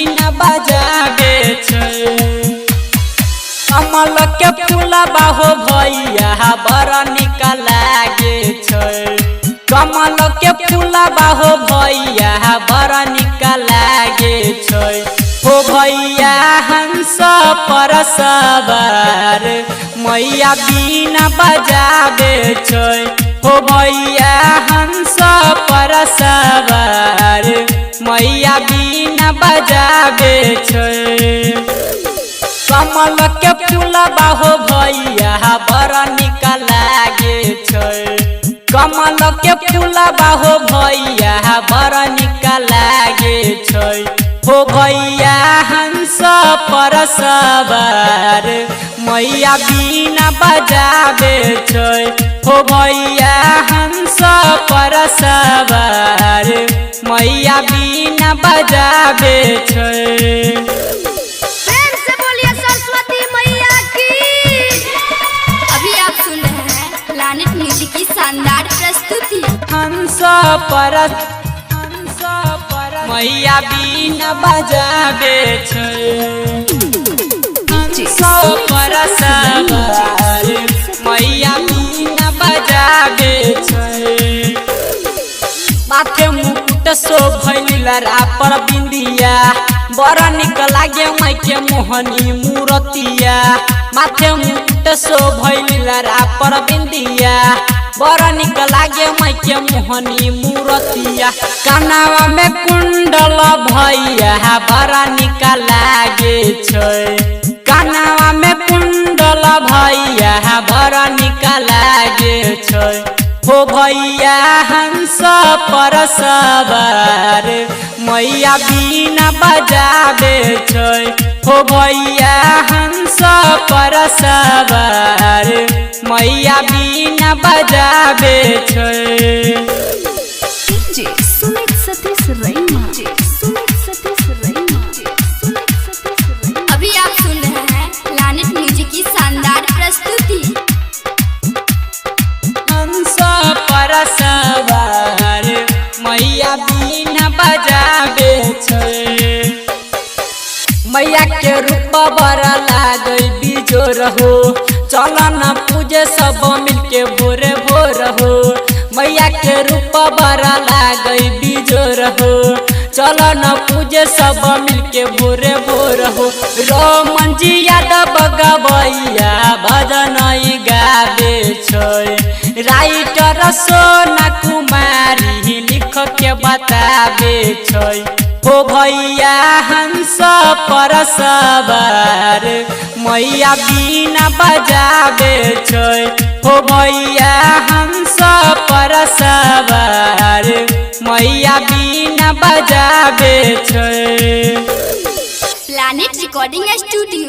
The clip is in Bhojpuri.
बीना बजाबे छै। कमल के फूलबा हो भैया बड़ा निक लागे छै। कमल के फूलबा हो भैया बड़ा निक लागे छै। हो भैया हंस पर सवार मैया बीना बजाबे छै। हो भैया हंस पर सवार मैया बीना बजाबे छै। कमल के फूलबा हो भैया बड़ा निक लागे छै। कमल के फूलबा हो भैया बड़ा निक लागे छै। हो भैया हंस पर सवार मैया बीना बजाबे छै। हो भैया हंस पर सवार मैया बीना बजाबे छै। की शानदार प्रस्तुति। हंस पर मैया बीना बजाबे छै। हंस पर सवार मैया बीना बजाबे छै। माथे मुकुट शोभैल पर बिंदिया बड़ा निक लागे माई के मोहनी मूरतिया। माथे मुकुट शोभैल पर बिंदिया बड़ा निक लागे माई के मोहनी मूरतिया। कनावा में कुंडल भैया बड़ा निक लागे छै। कनावा में कुंडल भैया बड़ा निक लागे छै। हो भैया हंस पर सवार मैया बीना बजाबे छै। हो भैया हंस पर सवार मैया बीना बजाबे छै। अभी आप सुन रहे हैं प्लैनेट म्यूजिक की शानदार प्रस्तुति। हंस पर सवार मैया बीना बजाबे छै। मैया के रूप बड़ा लागे बिजोर हो चल न पूजे सब मिलके भोरे भोर हो। मैया के रूप बड़ा लागे बिजोर हो चल न पूजे सब मिलके भोरे भोर हो। रोमन जी यादव गवैया भजन गावे छै। राइटर सोना कुमारी लिख के बताबे छै। हो भैया हंस पर सवार मैया बीना बजाबे छै। हो भैया हंस पर सवार मैया बीना बजाबे छै। Planet recording studio.